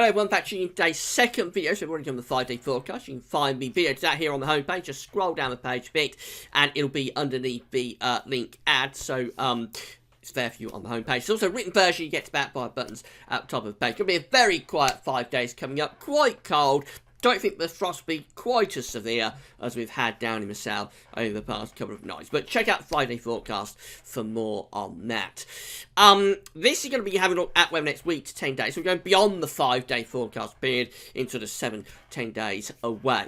Hello everyone, back to today's second video. So we've already done the 5-day forecast. You can find the video to that here on the homepage. Just scroll down the page a bit and it'll be underneath the link ad. So it's there for you on the homepage. It's also a written version. You get to back by buttons at the top of the page. It'll be a very quiet 5 days coming up. Quite cold. Don't think the frost will be quite as severe as we've had down in the south over the past couple of nights. But check out the 5-day forecast for more on that. This is going to be having a look at weather next week to 10 days. So we're going beyond the 5-day forecast period into the 7-10 days away.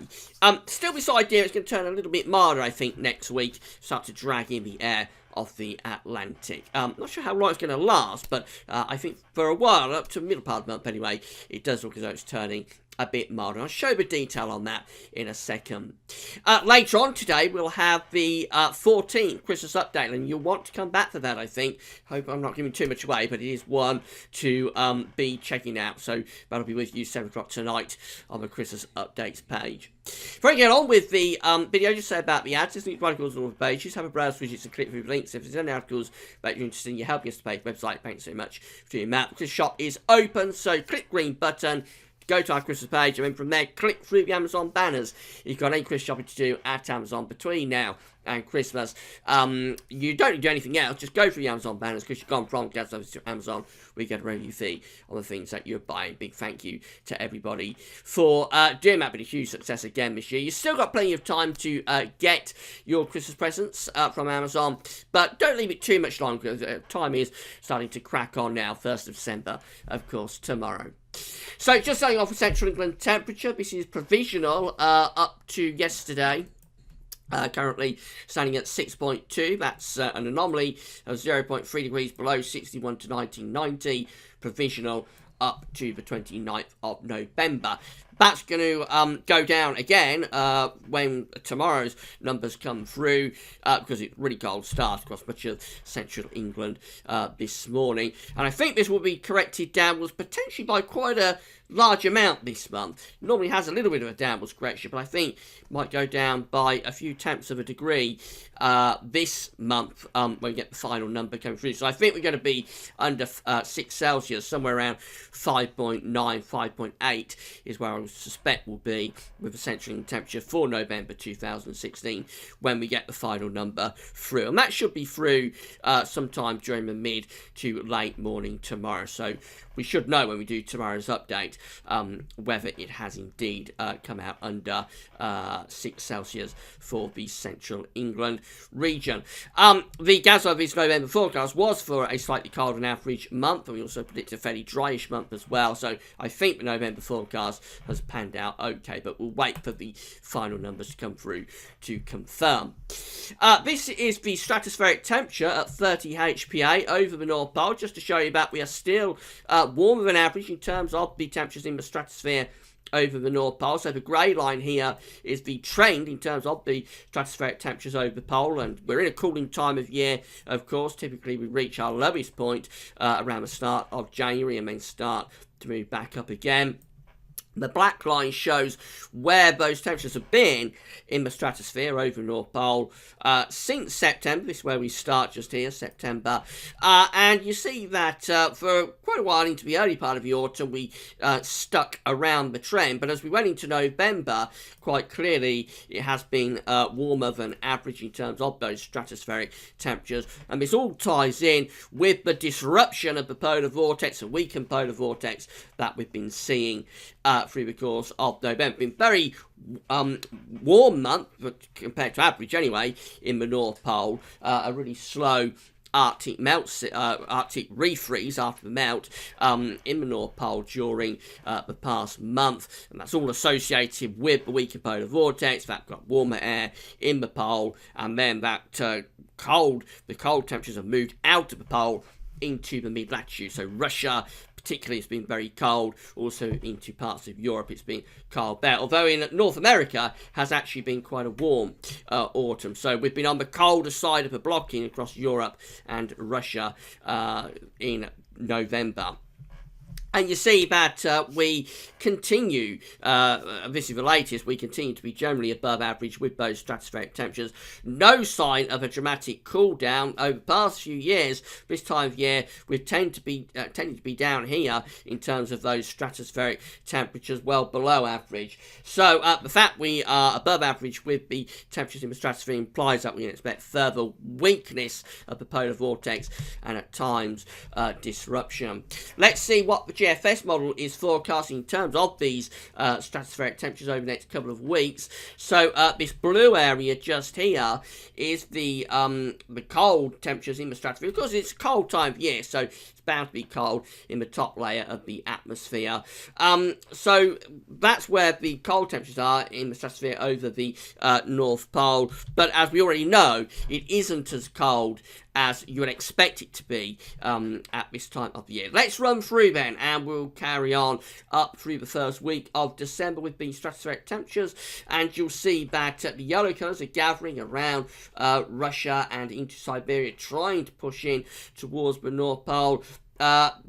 Still this idea, it's going to turn a little bit milder, I think, next week. Start to drag in the air of the Atlantic. Not sure how long it's going to last, but I think for a while, up to the middle part of the month anyway, it does look as though it's turning a bit milder. I'll show the detail on that in a second. Later on today, we'll have the 14th Christmas update, and you'll want to come back for that, I think. Hope I'm not giving too much away, but it is one to be checking out. So that'll be with you 7 o'clock tonight on the Christmas updates page. Before I get on with the video, just say about the ads. There's links to articles on all the pages. Have a browse widgets and click through the links. If there's any articles that you're interested in, you're helping us to page website. Thanks so much for doing that. The shop is open, so click green button. Go to our Christmas page, and then from there, click through the Amazon banners. You've got any Christmas shopping to do at Amazon between now and Christmas. You don't need to do anything else. Just go through the Amazon banners, because you've gone from gas service to Amazon. We get a revenue fee on the things that you're buying. Big thank you to everybody for doing that. Been a huge success again this year. You've still got plenty of time to get your Christmas presents from Amazon, but don't leave it too much longer. Time is starting to crack on now. 1st of December, of course, tomorrow. So just starting off with Central England temperature. This is provisional up to yesterday. Currently standing at 6.2. That's an anomaly of 0.3 degrees below 61 to 1990. Provisional up to the 29th of November. That's going to go down again when tomorrow's numbers come through, because it's really cold start across much of central England this morning. And I think this will be corrected downwards potentially by quite a large amount this month. It normally has a little bit of a downwards correction, but I think it might go down by a few tenths of a degree this month when we get the final number coming through. So I think we're going to be under 6 Celsius, somewhere around 5.9, 5.8 is where I would suspect will be with the central England temperature for November 2016 when we get the final number through. And that should be through sometime during the mid to late morning tomorrow. So we should know when we do tomorrow's update whether it has indeed come out under 6 Celsius for the central England region. The Gazov's November forecast was for a slightly colder than average month, and we also predicted a fairly dryish month as well. So I think the November forecast has panned out okay, but we'll wait for the final numbers to come through to confirm. This is the stratospheric temperature at 30 HPA over the North Pole, just to show you that we are still warmer than average in terms of the temperatures in the stratosphere over the North Pole. So the grey line here is the trend in terms of the stratospheric temperatures over the pole, and we're in a cooling time of year, of course. Typically we reach our lowest point around the start of January and then start to move back up again. The black line shows where those temperatures have been in the stratosphere over the North Pole since September. This is where we start just here, September. And you see that for quite a while into the early part of the autumn, we stuck around the trend. But as we went into November, quite clearly it has been warmer than average in terms of those stratospheric temperatures. And this all ties in with the disruption of the polar vortex, a weakened polar vortex that we've been seeing through the course of November. Been very warm month, but compared to average anyway, in the North Pole. A really slow Arctic refreeze after the melt in the North Pole during the past month, and that's all associated with the weaker polar vortex. That got warmer air in the pole, and then that the cold temperatures have moved out of the pole into the mid-latitude. So Russia particularly, it's been very cold. Also into parts of Europe, it's been cold there. Although in North America has actually been quite a warm autumn. So we've been on the colder side of the blocking across Europe and Russia in November. And you see that we continue, this is the latest, we continue to be generally above average with those stratospheric temperatures. No sign of a dramatic cool down over the past few years. This time of year, we've tended to be down here in terms of those stratospheric temperatures well below average. So the fact we are above average with the temperatures in the stratosphere implies that we can expect further weakness of the polar vortex and at times disruption. Let's see what the GFS model is forecasting in terms of these stratospheric temperatures over the next couple of weeks. So this blue area just here is the cold temperatures in the stratosphere. Of course, it's a cold time of year, so it's bound to be cold in the top layer of the atmosphere. So that's where the cold temperatures are in the stratosphere over the North Pole. But as we already know, it isn't as cold as you would expect it to be at this time of the year. Let's run through then, and we'll carry on up through the first week of December with the stratospheric temperatures, and you'll see that the yellow colours are gathering around Russia and into Siberia, trying to push in towards the North Pole.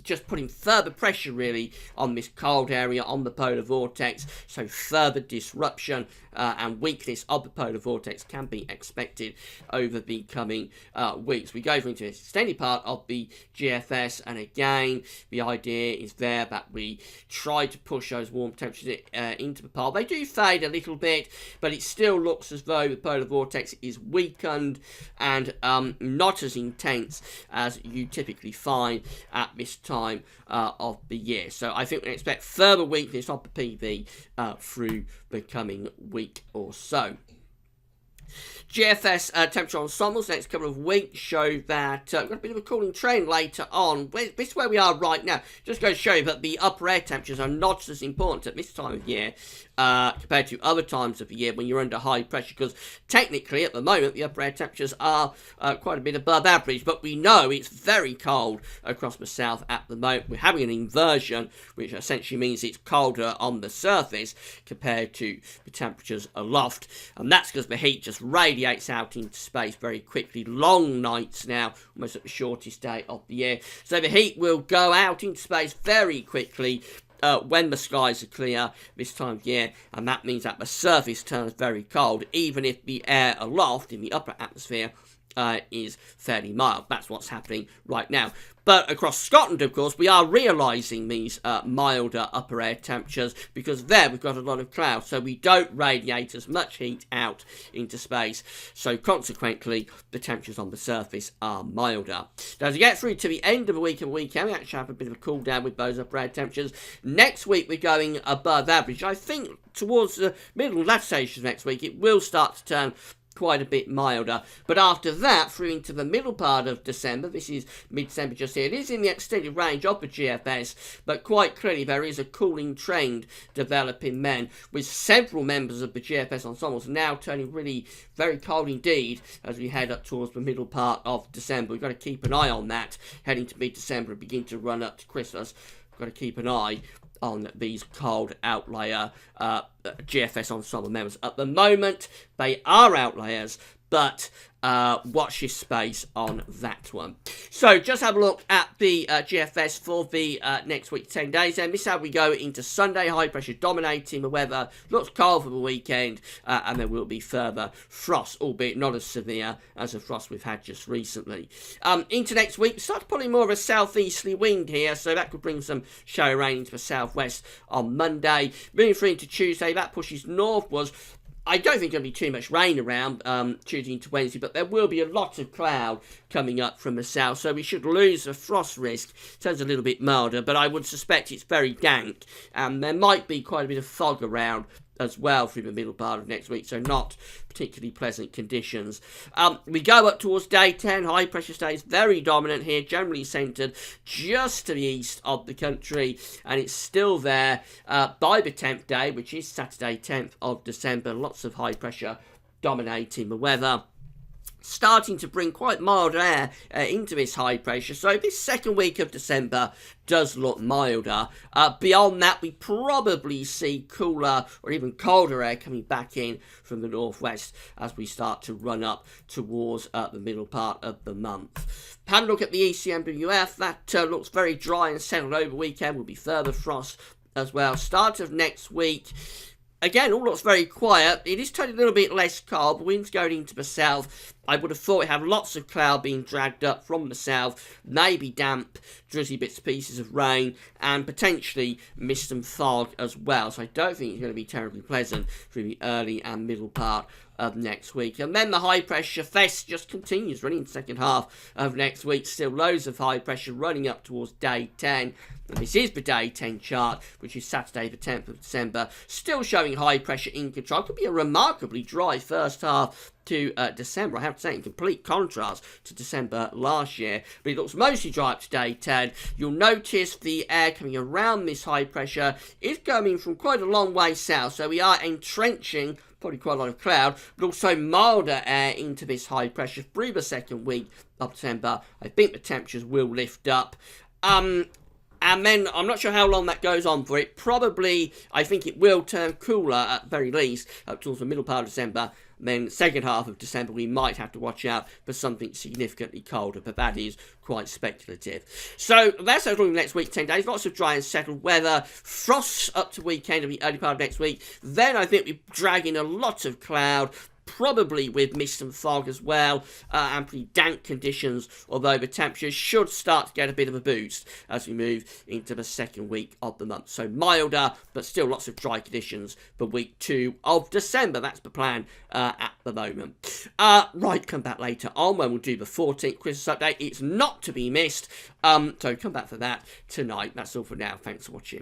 Just putting further pressure really on this cold area on the polar vortex, so further disruption and weakness of the polar vortex can be expected over the coming weeks. We go into this extended part of the GFS, and again the idea is there that we try to push those warm temperatures into the pole. They do fade a little bit, but it still looks as though the polar vortex is weakened and not as intense as you typically find at this time of the year. So I think we can expect further weakness of the PV through the coming week or so. GFS temperature ensembles next couple of weeks show that we've got a bit of a cooling trend later on. This is where we are right now. Just going to show you that the upper air temperatures are not as important at this time of year compared to other times of the year when you're under high pressure, because technically at the moment the upper air temperatures are quite a bit above average, but we know it's very cold across the south at the moment. We're having an inversion, which essentially means it's colder on the surface compared to the temperatures aloft, and that's because the heat just radiates out into space very quickly. Long nights now, almost at the shortest day of the year, so the heat will go out into space very quickly when the skies are clear this time of year, and that means that the surface turns very cold, even if the air aloft in the upper atmosphere is fairly mild. That's what's happening right now. But across Scotland, of course, we are realising these milder upper air temperatures, because there we've got a lot of clouds, so we don't radiate as much heat out into space. So consequently, the temperatures on the surface are milder. Now, as we get through to the end of the week and weekend, we actually have a bit of a cool down with those upper air temperatures. Next week, we're going above average. I think towards the middle and latter stages of next week, it will start to turn quite a bit milder, but after that through into the middle part of December, this is mid-December just here, it is in the extended range of the GFS, but quite clearly there is a cooling trend developing then, with several members of the GFS ensembles now turning really very cold indeed as we head up towards the middle part of December. We've got to keep an eye on that heading to mid-December and begin to run up to Christmas. We've got to keep an eye on these cold outlier GFS ensemble members. At the moment, they are outliers, but watch your space on that one. So just have a look at the GFS for the next week, 10 days. And this is how we go into Sunday. High pressure dominating the weather. Looks cold for the weekend, and there will be further frost, albeit not as severe as the frost we've had just recently. Into next week, we start pulling more of a southeasterly wind here, so that could bring some shower rain into the southwest on Monday. Moving through into Tuesday, that pushes northwards. I don't think there'll be too much rain around Tuesday into Wednesday, but there will be a lot of cloud coming up from the south, so we should lose the frost risk. Turns a little bit milder, but I would suspect it's very dank, and there might be quite a bit of fog around as well through the middle part of next week, so not particularly pleasant conditions. We go up towards day 10. High pressure stays very dominant here, generally centred just to the east of the country, and it's still there by the 10th day, which is Saturday 10th of December. Lots of high pressure dominating the weather. starting to bring quite mild air into this high pressure. So this second week of December does look milder. Beyond that, we probably see cooler or even colder air coming back in from the northwest as we start to run up towards the middle part of the month. Have a look at the ECMWF. That looks very dry and settled over the weekend. Will be further frost as well. Start of next week. Again, all looks very quiet. It is turning a little bit less cold. The wind's going into the south. I would have thought we'd have lots of cloud being dragged up from the south. Maybe damp, drizzly bits and pieces of rain. And potentially mist and fog as well. So I don't think it's going to be terribly pleasant through the early and middle part of next week. And then the high pressure fest just continues running in the second half of next week. Still loads of high pressure running up towards day 10. And this is the day 10 chart, which is Saturday the 10th of December. Still showing high pressure in control. Could be a remarkably dry first half to December. I have to say, in complete contrast to December last year. But it looks mostly dry up to day 10. You'll notice the air coming around this high pressure is coming from quite a long way south. So we are entrenching probably quite a lot of cloud, but also milder air into this high pressure through the second week of December. I think the temperatures will lift up. And then, I'm not sure how long that goes on for. It probably, I think it will turn cooler at very least, up towards the middle part of December. Then, second half of December, we might have to watch out for something significantly colder, but that is quite speculative. So, that's how long next week, 10 days. Lots of dry and settled weather. Frosts up to weekend of the early part of next week. Then, I think we drag in a lot of cloud, probably with mist and fog as well, and pretty damp conditions, although the temperatures should start to get a bit of a boost as we move into the second week of the month. So milder, but still lots of dry conditions for week 2 of December. That's the plan at the moment. Right, come back later on when we'll do the 14th Christmas update. It's not to be missed, so come back for that tonight. That's all for now. Thanks for watching.